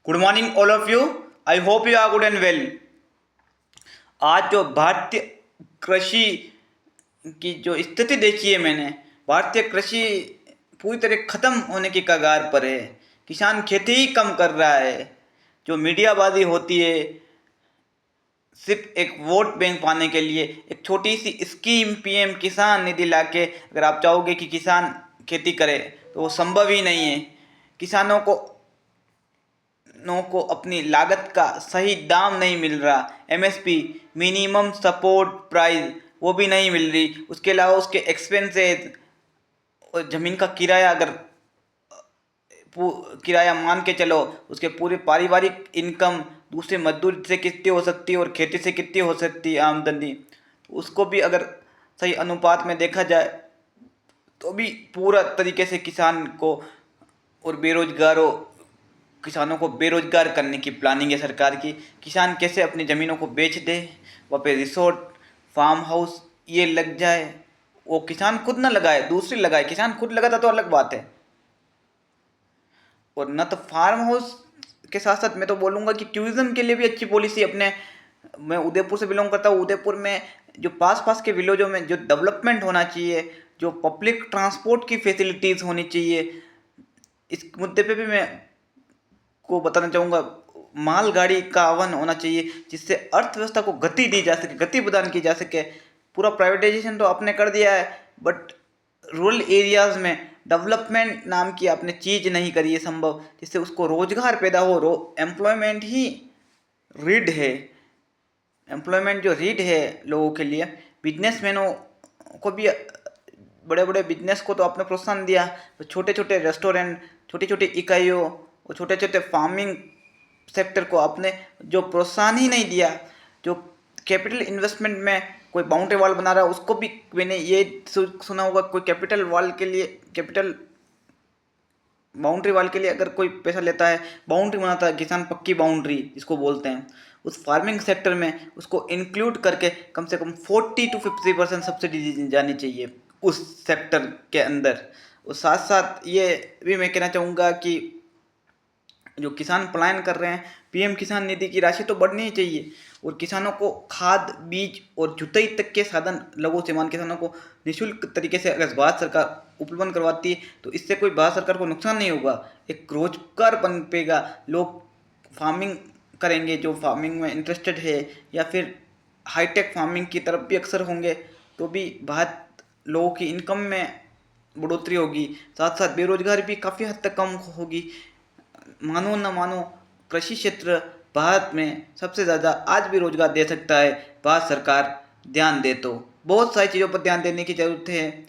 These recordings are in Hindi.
Good morning all of you. I hope you are good and well. आज जो भारतीय कृषि की जो स्थिति देखी है मैंने, भारतीय कृषि पूरी तरह खत्म होने की कगार पर है। किसान खेती ही कम कर रहा है। जो मीडियाबाजी होती है सिर्फ एक वोट बैंक पाने के लिए, एक छोटी सी स्कीम पीएम किसान निधि लाके अगर आप चाहोगे कि किसान खेती करे तो वो संभव ही नहीं है। किसानों को अपनी लागत का सही दाम नहीं मिल रहा। एमएसपी, मिनिमम सपोर्ट प्राइस, वो भी नहीं मिल रही। उसके अलावा उसके एक्सपेंसेस और ज़मीन का किराया, अगर किराया मान के चलो, उसके पूरे पारिवारिक इनकम दूसरे मजदूर से कितनी हो सकती है और खेती से कितनी हो सकती है आमदनी, उसको भी अगर सही अनुपात में देखा जाए तो भी पूरा तरीके से किसान को और बेरोजगारों किसानों को बेरोजगार करने की प्लानिंग है सरकार की। किसान कैसे अपनी ज़मीनों को बेच दे, वहाँ पे रिसोर्ट, फार्म हाउस ये लग जाए। वो किसान खुद ना लगाए, दूसरी लगाए। किसान खुद लगाता तो अलग बात है। और न तो फार्म हाउस के साथ साथ मैं तो बोलूँगा कि टूरिज्म के लिए भी अच्छी पॉलिसी अपने। मैं उदयपुर से बिलोंग करता हूँ। उदयपुर में जो पास पास के विलेजों में जो डेवलपमेंट होना चाहिए, जो पब्लिक ट्रांसपोर्ट की फैसिलिटीज़ होनी चाहिए, इस मुद्दे पे भी मैं को बताना चाहूँगा। मालगाड़ी का आह्वान होना चाहिए जिससे अर्थव्यवस्था को गति दी जा सके, गति प्रदान की जा सके। पूरा प्राइवेटाइजेशन तो आपने कर दिया है, बट रूरल एरियाज में डेवलपमेंट नाम की आपने चीज़ नहीं करी है संभव, जिससे उसको रोजगार पैदा हो। एम्प्लॉयमेंट ही रीड है। एम्प्लॉयमेंट जो रीड है लोगों के लिए, बिजनेसमैनों को भी, बड़े बड़े बिजनेस को तो आपने प्रोत्साहन दिया, तो छोटे छोटे रेस्टोरेंट, छोटी छोटी इकाइयों और छोटे छोटे फार्मिंग सेक्टर को आपने जो प्रोत्साहन ही नहीं दिया। जो कैपिटल इन्वेस्टमेंट में कोई बाउंड्री वॉल बना रहा है, उसको भी मैंने ये सुना होगा, कोई कैपिटल वॉल के लिए, कैपिटल बाउंड्री वॉल के लिए अगर कोई पैसा लेता है, बाउंड्री बनाता है किसान, पक्की बाउंड्री जिसको बोलते हैं, उस फार्मिंग सेक्टर में उसको इंक्लूड करके कम से कम 40 to 50% सब्सिडी दी जानी चाहिए उस सेक्टर के अंदर। और साथ साथ ये भी मैं कहना चाहूँगा कि जो किसान पलायन कर रहे हैं, पीएम किसान निधि की राशि तो बढ़नी ही चाहिए। और किसानों को खाद, बीज और जुताई तक के साधन लघु सीमांत किसानों को निःशुल्क तरीके से अगर भारत सरकार उपलब्ध करवाती है तो इससे कोई भारत सरकार को नुकसान नहीं होगा। एक रोजगार पनपेगा, लोग फार्मिंग करेंगे जो फार्मिंग में इंटरेस्टेड है, या फिर हाईटेक फार्मिंग की तरफ भी अक्सर होंगे, तो भी भारत लोगों की इनकम में बढ़ोतरी होगी। साथ साथ बेरोजगारी भी काफ़ी हद तक कम होगी। मानो न मानो, कृषि क्षेत्र भारत में सबसे ज़्यादा आज भी रोजगार दे सकता है, भारत सरकार ध्यान दे तो। बहुत सारी चीज़ों पर ध्यान देने की ज़रूरत है।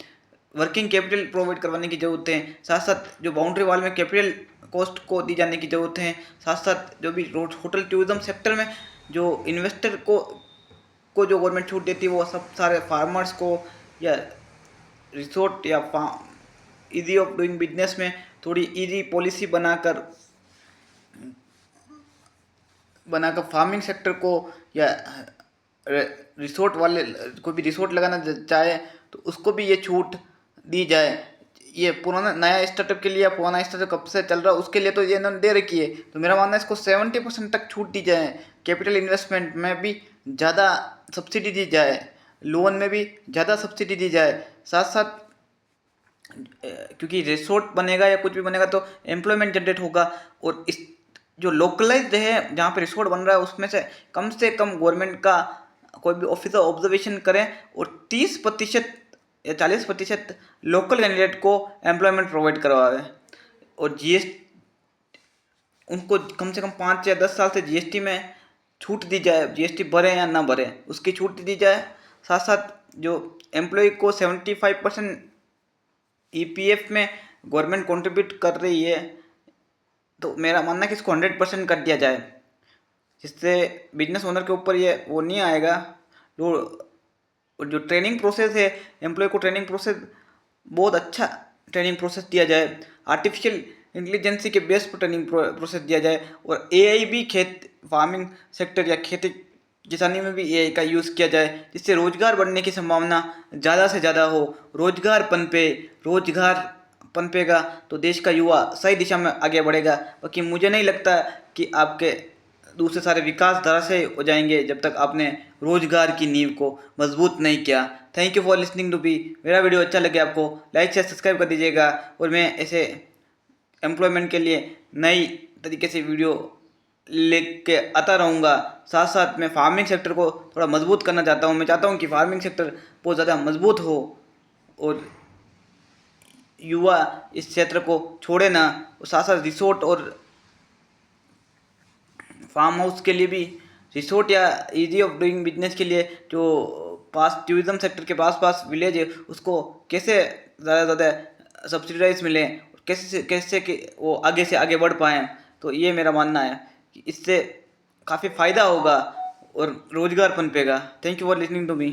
वर्किंग कैपिटल प्रोवाइड करवाने की ज़रूरत है। साथ साथ जो बाउंड्री वॉल में कैपिटल कॉस्ट को दी जाने की ज़रूरत है। साथ साथ जो भी रोड, होटल, टूरिज्म सेक्टर में जो इन्वेस्टर को जो गवर्नमेंट छूट देती है, वो सब सारे फार्मर्स को, या रिसोर्ट या इजी ऑफ डूइंग बिजनेस में थोड़ी इजी पॉलिसी बनाकर फार्मिंग सेक्टर को, या रिसोर्ट वाले कोई भी रिसोर्ट लगाना चाहे तो उसको भी ये छूट दी जाए। ये पुराना नया स्टार्टअप के लिए, पुराना स्टार्टअप कब से चल रहा है उसके लिए तो ये इन्होंने दे रखी है। तो मेरा मानना है इसको 70% तक छूट दी जाए। कैपिटल इन्वेस्टमेंट में भी ज़्यादा सब्सिडी दी जाए, लोन में भी ज़्यादा सब्सिडी दी जाए। साथ साथ क्योंकि रिसोर्ट बनेगा या कुछ भी बनेगा तो एम्प्लॉयमेंट जनरेट होगा। और इस जो लोकलाइज्ड है जहाँ पे रिसोर्ट बन रहा है उसमें से कम गवर्नमेंट का कोई भी ऑफिसर ऑब्जर्वेशन करें और 30% या 40% लोकल कैंडिडेट को एम्प्लॉयमेंट प्रोवाइड करवाए। और उनको कम से कम 5 या 10 साल से जीएसटी में छूट दी जाए। जीएसटी भरे या ना भरे उसकी छूट दी जाए। साथ साथ जो एम्प्लॉय को 75% ईपीएफ में गवर्नमेंट कंट्रीब्यूट कर रही है, तो मेरा मानना है कि इसको 100% कर दिया जाए, जिससे बिजनेस ओनर के ऊपर ये वो नहीं आएगा। जो ट्रेनिंग प्रोसेस है, एम्प्लॉय को ट्रेनिंग प्रोसेस बहुत अच्छा ट्रेनिंग प्रोसेस दिया जाए। आर्टिफिशियल इंटेलिजेंसी के बेस पर ट्रेनिंग प्रोसेस दिया जाए। और एआई भी फार्मिंग सेक्टर या खेती किसानी में भी एआई का यूज़ किया जाए, जिससे रोजगार बढ़ने की संभावना ज़्यादा से ज़्यादा हो। रोजगार पनपे, रोजगार पनपेगा तो देश का युवा सही दिशा में आगे बढ़ेगा। बाकी मुझे नहीं लगता कि आपके दूसरे सारे विकास धराशायी हो जाएंगे जब तक आपने रोजगार की नींव को मजबूत नहीं किया। Thank you for listening to be. मेरा वीडियो अच्छा लगे आपको लाइक शेयर सब्सक्राइब कर दीजिएगा, और मैं ऐसे एम्प्लॉयमेंट के लिए नई तरीके से वीडियो लेके आता रहूँगा। साथ साथ मैं फार्मिंग सेक्टर को थोड़ा मजबूत करना चाहता हूँ। मैं चाहता हूँ कि फार्मिंग सेक्टर बहुत ज़्यादा मजबूत हो और युवा इस क्षेत्र को छोड़े ना। और साथ साथ रिसोर्ट और फार्म हाउस के लिए भी, रिसोर्ट या इजी ऑफ डूइंग बिजनेस के लिए जो पास टूरिज्म सेक्टर के पास पास विलेज है उसको कैसे ज़्यादा से ज़्यादा सब्सिडाइज मिले, कैसे कैसे कि वो आगे से आगे बढ़ पाएँ। तो ये मेरा मानना है कि इससे काफ़ी फ़ायदा होगा और रोज़गार पनपेगा। Thank you for listening to me.